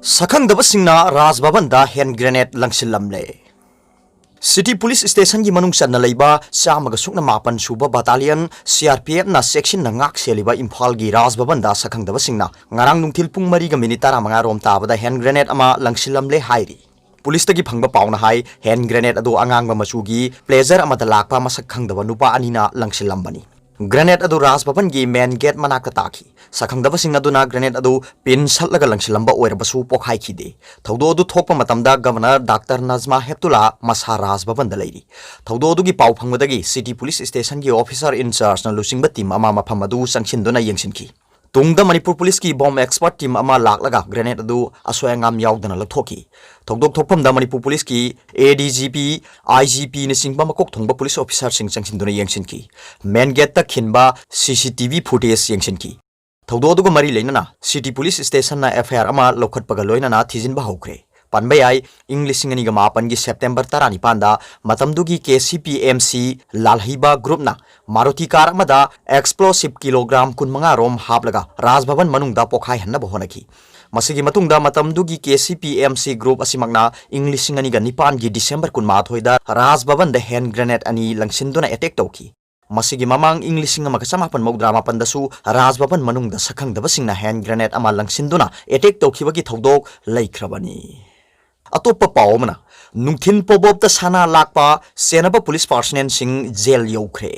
सखंगदबसिंगना राज भवन दा hand grenade लंगसिलमले city police station की मनुंग चन्ना लेबा चामग सुकना मापन सुबा बटालियन CRPF ना सेक्शन ना ngak सेलिबा इम्फाल की राज भवन दा सखंगदबसिंगना ngarang nungthil pung 4 ga minute 15 rom tabada hand grenade ama langsilamle hairi police तगी फंगबा पाउना हाई हैंड ग्रेनेड अदो अंगांगबा मचुगी प्लेजर अमदा लाकपा मसक खंगदबा नुपा अनिना लंगसिलंबनी ग्रेनेड अदो राज भवन की मेन गेट मनाक ताकी सखंगदबा सिंग अदुना ग्रेनेड अदो पिन सलगा लंगसिलंबा ओइरबसु पोखाई खिदे थौदो अदु थोकपा मतमदा गवर्नर डॉक्टर नजमा हेप्तुला मसा राज भवन द लेरी थौदो अदुगी पाउ फंगबदगी सिटी पुलिस स्टेशन की ऑफिसर इंचार्ज न लुसिंगबा टीम अमा मफम अदु संगसिनदुना यंगसिनकी तुंगदा मणिपुर पुलिस की बॉम्ब एक्सपर्ट टीम अमा लाकलगा ग्रेनेड अदु असोयंगाम यावदना लथोकी थौदोक थोकफमदा मणिपुर पुलिस की ADGP IGP ने सिंगबा मकोक थोंगबा पुलिस ऑफिसर सिंग संगसिनदुना यंगसिनकी मेन गेट तक खिनबा CCTV फुटेज यंगसिनकी थौदो अदुग मरी लेनना सिटी पुलिस स्टेशन ना FIR अमा लौखटपगा लोइनना थिजिनबा हौख्रे पनबयाई इंग्लिशिंग अनिगा मापन की सेप्टेम्बर 19 दा मतमदुगी KCPMC लालहिबा ग्रुप ना मारुति कार अमदा एक्सप्लोसिव किलोग्राम 15 रोम हापलगा राजभवन मनुंगदा पोखाई हन्ना बहोनकी मसिगी मतुंगदा मतमदुगी KCPMC ग्रुप असिमगना इंग्लिशिंग अनिगा 9 की डिसेंबर 19 दा राजभवन द हैंड ग्रेनेड अनि लंगसिनदुना अटैक तौकी मसिगी ममांग इंग्लिशिंग अमगा समापन मौद्रा मापन दसु राजभवन मनुंग द सखंगदबसिंगना हैंड ग्रेनेड अमा लंगसिनदुना अटैक तौखिबगी थौदोक लैख्रबनी अतोप पावमना नुंथिन पोबोब द साना लाकपा सेनबा पुलिस पर्सनल सिंग जेल यौख्रे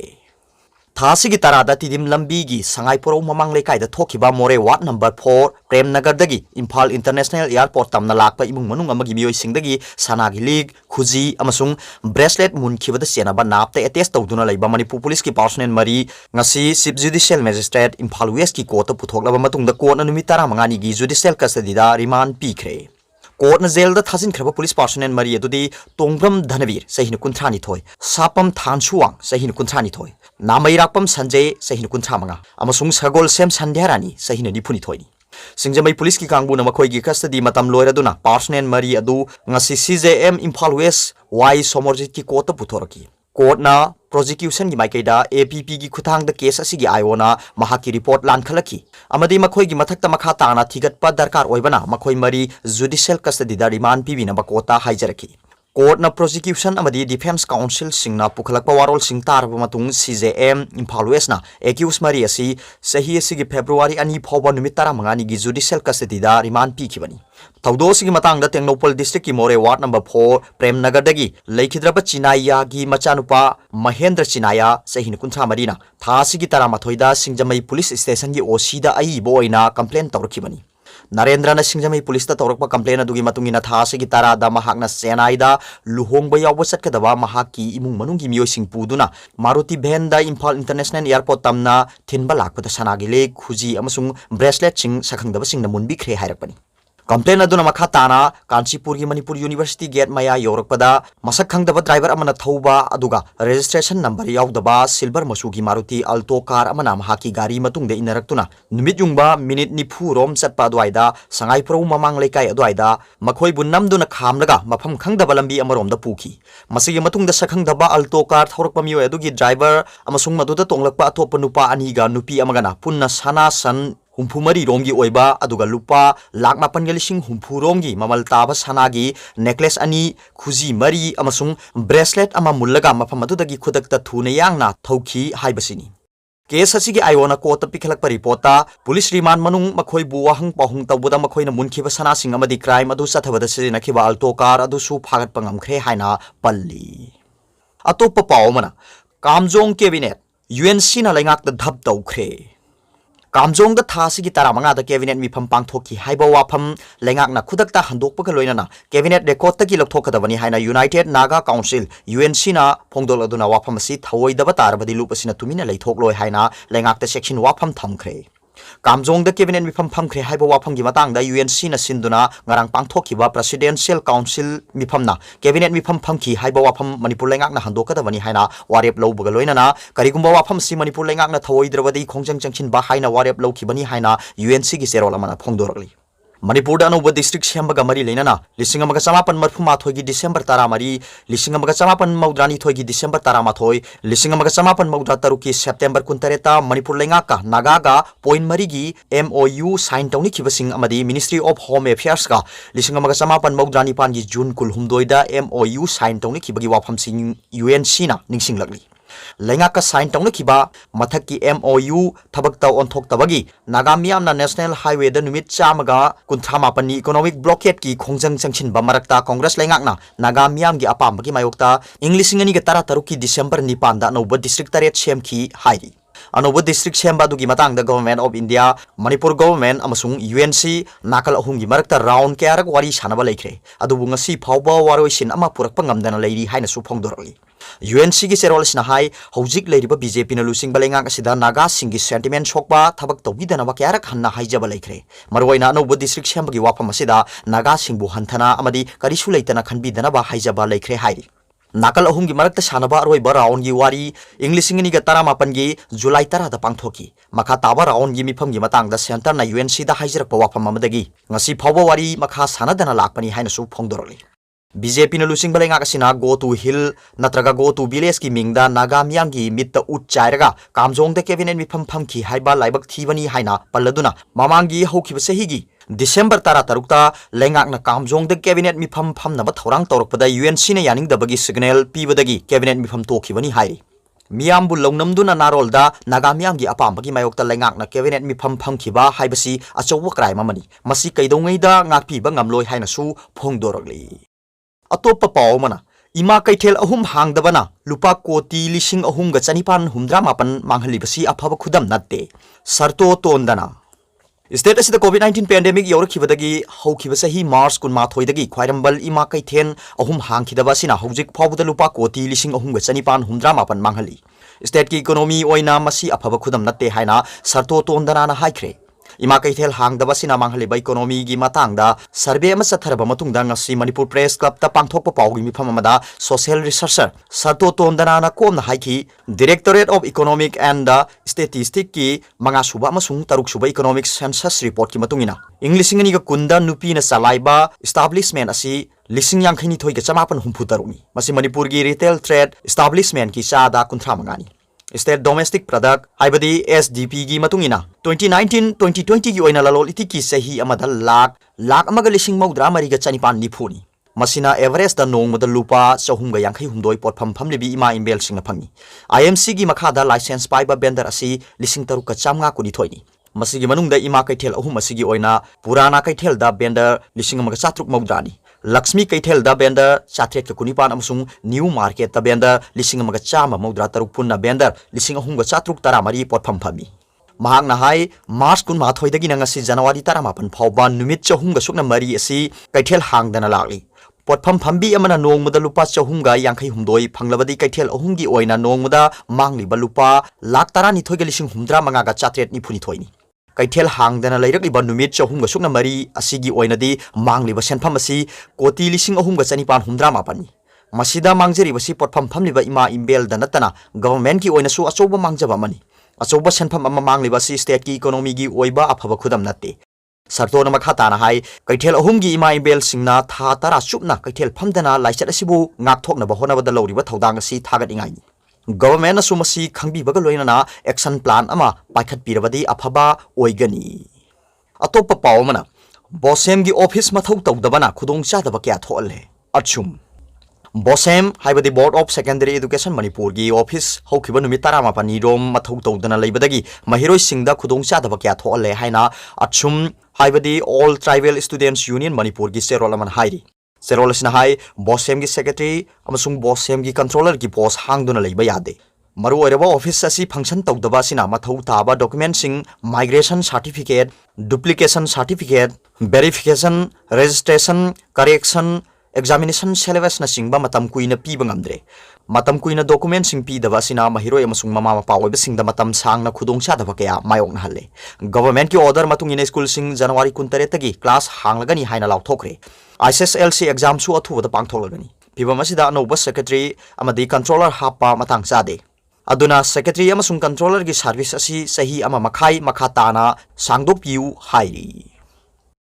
थासिगी तरादा तिदिम लंबी की संगाईपुरो ममांग लेकाइदा थोखिबा मोरे वार्ड नंबर 4 प्रेमनगर दगी इम्फाल इंटरनेशनल एयरपोर्ट तमना लाकपा इमुंग मनुंग अमगी मियोय सिंगदगी सनागी लीग खुजी अमसुंग ब्रेसलेट मुनखिबदा सेनबा नापते अटेच तौदुना लेबा मणिपुर पुलिस की पर्सनल मरी ngasi chief judicial magistrate Imphal West की कोर्ट पुथोकलबा मतुंगदा कोर्ट नुमित 15 की जुडिशियल कस्टडीदा रिमांड पीख्रे कोर्ट जेल द थाजिनख्रबा पुलिस पर्सनल मरी अदुदी तोंग्रम धनवीर सहिन कुंथ्रानी थोय सापम थानसुवांग सहिन कुंथ्रानी थोय नामैरापम संजय सहिन कुंथ्रामंगा अमसुंग सगोल सेम संध्यारानी सहिन निफुनी थोयनी सिंजमई पुलिस की कांगबुना मखोयगी कस्टडी मतम लोयरदुना पर्सनल मरी अदु ngasi CJM Imphal west Y Somarjit की कोर्ट पुथोरकी कोर्टना प्रोसिक्यूशन की माइकैदा APP की खुथांग द केस असिगी आयोना महाकी रिपोर्ट लानखलकी अमदी मखोय की मथक्ता मखा ताना थिगतपा दरकार ओइबना मखोय मरी जुडिशियल कस्टडी दा रिमांड पीबिना बकोता हाइजरकी कोर्टना प्रोसिक्यूशन अमदी डिफेंस काउंसिल सिंगना पुखलकपा वारोल सिंग तारबा मतुंग CJM इम्फाल वेस्टना एक्यूज मरी असि सही असिगी फेब्रुवारी 2 फावबा नुमित 15 की जुडिशियल कस्टडी दा रिमांड पीखिबनी थौदोसिगी मतंगदा टेंगनोपल डिस्ट्रिक्ट की मोरे वार्ड नंबर 4 प्रेमनगर दगी लेखिद्रबा चिनाया की मचानुपा महेंद्र चिनाया सहिन कुंथ्रा मरीना थासिगी 13 सिंजमई पुलिस स्टेशन की OC दा अईबो ओइना कंप्लेन तौरखिबनी नरेंद्र न सिंजमई पुलिस ता तौरकपा कंप्लेन अदुगी मतुंगिना थासिगी 13 दा महाकना सेनाइदा लुहोंगबा यावबा चटकदबा महाकी इमुंग मनुंगी मियोसिंग पुदुना मारुति वैन दा इम्फाल इंटरनेशनल एयरपोर्ट तमना थिनबा लाकपदा सनागी लेग खुजी अमसुंग ब्रेसलेट सिंग सखंगदबा सिंगना मुनबिख्रे हायरकपनी कंप्लेन अदुना मखा ताना कांचीपुर की मणिपुर यूनिवर्सिटी गेट मया योरकपदा मसक खंगदबा ड्राइवर अमना थौबा अदुगा रजिस्ट्रेशन नंबर यावदबा सिल्वर मसू की मारुति अल्टो कार अमना महाकी गाड़ी मतुंगदे इनरक्तुना नुमित युंगबा मिनिट 9 रोम चटपा अदुआइदा संगाईपुरो ममांग लेकाई अदुआइदा मखोय बुनमदुना खामलगा मफम खंगदबा लंबी अमरोमदा पुखी मसिगी मतुंगदा सखंगदबा अल्टो कार थौरकपा मियो अदुगी ड्राइवर अमसुंग मदुदा तोंगलकपा अतोप नुपा अनीगा नुपी अमगना पुन्ना सना सन हुम्फुमरी रोंगी ओइबा अदुगा लुपा लाख 9 हुम्फु रोंगी ममल ताबा सनागी नेकलेस अनि खुजी मरी अमसुंग ब्रेसलेट अमा मुल्लगा मफम अदुदगी खुदकता थुना यांगना थौखी हाइबसिनी केस असिगी आयोना कोर्ट पिखलकपा रिपोर्टा पुलिस रिमांड मनुंग मखोय बुवाहंग पाहुंग तौबदा मखोयना मुनखिबा सनासिंग अमदी क्राइम अदु सथबदा सिरिनखिबा अल्टो कार अदुसु फागतपा ngamkhre हाइना पल्ली अतोप पावमना कामजोंग कैबिनेट UNC ना लेंगाक द धब तौख्रे कामजोंग द थासिगी 15 द कैबिनेट मिफम पांगथोकी हाइबा वाफम लेंगाकना खुदकता हंदोकपगा लोइनाना कैबिनेट रेकॉर्ड तकी लौथोकदबनी हाइना यूनाइटेड नागा काउंसिल UNC ना फोंगदोलदुना वाफम असि थवोइदबा तारबदि लुपसिना तुमिना लैथोकलोय हाइना लेंगाकता सेक्शन वाफम थमख्रे कामजोंग द कैबिनेट मिफम फमख्रे हाइबा वाफम की मतंग द UNC ना सिंदुना ngarang पांगथोकीबा प्रेसिडेंशियल काउंसिल मिफमना कैबिनेट मिफम फमखी हाइबा वाफम मणिपुर लेंगाकना हंदोकदबनी हाइना वारेप लौबगा लोइनाना करिगुंबा वाफम सि मणिपुर लेंगाकना थवोइद्रबदि खोंजंग चंगसिन बा हाइना वारेप लौखिबनी हाइना UNC की सेरोल अमना फोंदोरगली मणिपुर अनौब डिस्ट्रिक्ट सेमबगा मरी लेना लिसिंग अमगा चमापन मरफुमाथोई की डिसेंबर तरामरी लिसिंग अमगा चमापन मौद्रानीथोई की डिसेंबर तरामाथोई लिसिंग अमगा चमापन मौद्रा तरुक की सेप्टेम्बर कुंतरेता मणिपुर लेंगाका नागागा पॉइंट मरी की MOU साइन तौनिखिबसिंग अमदी मिनिस्ट्री ऑफ होम अफेयर्स का लिसिंग अमगा चमापन मौद्रानीपान की जून कुलहुमदोइदा MOU साइन तौनिखिबगी वाफमसिंग UNC ना निंगसिंगलगली लेंगाक साइन तौनखिबा मथक की MOU थबक ओंथोक्तबगी नागा मियामना नेशनल हाईवे द नुमित चामगा कुंथामापनी इकोनॉमिक ब्लॉकेट की खोंजंग चंगसिनबा मरक्ता कांग्रेस लेंगाकना नागा मियामगी अपामबगी मायोक्ता इंग्लिशिंगनी तरा तरुक की डिसेंबर 9 दा अनौब डिस्ट्रिक्ट तरेट सेमखी हाइरी अनौब डिस्ट्रिक्ट सेमबादुगी मतंग द government of India Manipur government अमसुंग UNC नाकल अहुमगी मरक्ता राउंड कयारक वारी सानबा लेख्रे अदुबु ngasi फावबा वारोइसिन अमा पुरकपा ngamdana लेरी हाइनसु फोंदोरली UNC की सेरोलसिना हाई हौजिक लेरिबा BJP ना लुसिंग बलेंगाक असिदा नागा सिंगी सेंटिमेंट सोकबा थबक तौबिदनबा कयारक हन्ना हाइजबा लेख्रे मरवैना अनौब डिस्ट्रिक्ट सेमबगी वाफम असिदा नागा सिंगबु हंथना अमदी करिसु लेतना खनबिदनबा हाइजबा लेख्रे हाइरी नाकल अहुम की मरक्ता सानबा अरोइबा राउंड की वारी इंग्लिशिंगनी तरामापन की जुलाई 10 पांथोकी मखा ताबा राउंड की मिफम की मतंगदा सेंटर ना UNC दा हाइजरक वाफम अमदगी ngasi फावबा वारी मखा सानदना लाकपनी हाइनसु फोंदोरली BJP ना लुसिंग बलेंगाक असिना गो टू हिल नत्रगा गो टू विलेज की मिंगदा नागा मियांगी मित्त उट चाइरगा कामजोंग द कैबिनेट मिफम फमखी हाइबा लाइबक थीबनी हाइना पल्लदुना ममांगी हौखिब सहीगी डिसेंबर 13 लेंगाकना कामजोंग द कैबिनेट मिफम फमनबा थौरांग तौरकपदा UNC ना यानिंगदबगी सिग्नल पीबदगी कैबिनेट मिफम तोखिबनी हाइरी मियामबु लौनमदुना नारोलदा नागा मियामगी अपामबगी मायोक्ता लेंगाकना कैबिनेट मिफम फमखिबा हाइबसी अचौब क्राइम अमनी मसी कैदोंगैदा ngakpiba ngamloi hainasu phongdoragli अतोप पावमना इमा कैथेल अहुम हांगदबना लुपा कोटी लिसिंग अहुम ग चनिपान हुमद्रा मापन मांगलिबसी अफब खुदम नत्ते सरतो तोंदना स्टेट असिदा COVID-19 पेंडेमिक यौरखिबदगी हौखिब सही मार्च कुनमाथोइदगी ख्वाइरंबल इमा कैथेन अहुम हांगखिदबासिना हौजिक फावबद लुपा कोटी लिसिंग अहुम ग चनिपान हुमद्रा मापन मांगली स्टेट की इकोनॉमी ओइना मसी अफब खुदम नत्ते हाइना सरतो तोंदना ना हाइख्रे इमा कैथेल हांगदबासिना मांगलिबा इकोनॉमी की मतंगदा सर्वे अमा चथरबा मतुंगदा ngasi मणिपुर प्रेस क्लब ता पांगथोकपा पाउगी मिफम अमदा सोशल रिसर्चर सरतो तोंदना कोमना हाइखी directorate of economic and statistic की मंगासुबा अमसुंग तरुकसुबा इकोनॉमिक सेंसस रिपोर्ट की मतुंगिना इंग्लिशिंगनी का कुंदा नुपीना सलाइबा एस्टैब्लिशमेंट असि लिसिंग यांखैनी थोइगा चमापन हुम्फु तरुनी मसि मणिपुर की रिटेल ट्रेड एस्टैब्लिशमेंट की चादा कुंथ्रा मंगानी स्टेट डोमेस्टिक प्रोडक्ट हाइबदी SDP की मतुंगिना 2019-2020 की ओइना ललोल इति की सही अमदा लाख अमगा लिसिंग मौद्रा मरिगा चनिपान निफुनी मसिना एवरेज दा नोंगमदा लुपा चहुमगा यांखै हुमदोय पोटफम फमलिबी इमा इमेल सिंग फंगी IMC की मखादा लाइसेंस पाइबा बेंडर असि लिसिंग तरुका चामगा कुनि थोइनी मसिगी मनुंगदा इमा कैथेल अहुम मसिगी ओइना पुराना कैथेल दा बेंडर लिसिंग अमगा चात्रुक मौद्रानी लक्ष्मी कैथेल दा बेंडर चात्रेट के कुनिपान अमसुंग न्यू मार्केट दा बेंडर लिसिंग अमगा चामा मौद्रा तरुक पुन्ना बेंडर लिसिंग अहुमगा चात्रुक तरा मरी पोटफम फमी महांगना हाई मार्च कुन माथोइदगी नंगसी जनवरी 15 फावबा नुमित चहुमगा सुकना मरी असि कैथेल हांगदना लागली पोटफम फंबी अमना नोंगमदा लुपा चहुमगा यांखै हुमदोय फंगलबदी कैथेल अहुमगी ओइना नोंगमदा मांगलिबा लुपा लाख 12 लिसिंग हुमद्रा मंगागा चात्रेट निफुनि थोइनी कैथेल हांगदना लैरकलिबा नुमित चहुमगा सुकना मरी असिगी ओइनदी मांगलिबा सेनफम असि कोटी लिसिंग अहुमगा चनिपान हुमद्रा मापनी मसिदा मांगजरिबसी पोटफम फमलिबा इमा इम्बेल दा नतना गवर्नमेंट की ओइनसु अचौबा मांगजबा मनी अचौबा सेनफम अमा मांगलिबासी स्टेट की इकोनॉमी की ओइबा अफबा खुदम नत्ते सरतोन मखाताना हाई कैथेल अहुमगी इमा इम्बेल सिंगना था तरा चुपना कैथेल फमदना लाइचत असिबु ngakthoknaba honabada lawriba thodang asi thagat government असुमसी खंगबीबगा लोइना एक्शन प्लान अमा पाइखत पीरबदी अफबा ओइगनी अतोप पावमना बोसेम की ऑफिस मथौ तौदबना खुदोंग चादबा क्या थोले अचुम बोसेम हाइबदी board of secondary education Manipur की ऑफिस हौखिबा नुमित 15 रोम मथौ तौदना लेबदगी महिरोइ सिंगदा खुदोंग चादबा क्या थोले हाइना अचुम हाइबदी all tribal students union Manipur की सेरोलमन हाइरी सेरोलसना हाई बोसेम की सेक्रेटरी अमसुंग बोसेम की कंट्रोलर की पोस्ट हांगदुना लेबा यादे मरु ओइरबा ऑफिस असि फंक्शन तौदबा सिना मथौ ताबा डॉक्यूमेंट्सिंग migration certificate duplication certificate verification registration correction examination syllabus न सिंगबा मतम कुइना पीबा ngamdre मतम कुइना डॉक्यूमेंट सिंग पीदबा सिना महिरोय अमसुंग ममा मपा ओइबा सिंगदा मतम सांगना खुदोंग चादबा कया मायोंग हल्ले गवर्नमेंट की ऑर्डर मतुंग इन स्कूल सिंग जनवरी 23 तगी क्लास हांगलगनी हाइना लाउथोखरे ISSLC एग्जाम सु अथुबदा पांगथोलगनी फिबम असिदा अनौबा सेक्रेटरी अमदी कंट्रोलर हापा मतंग चादे अदुना सेक्रेटरी अमसुंग कंट्रोलर की सर्विस असि सही अमा मखाई मखा ताना सांगदोपियु हाइरी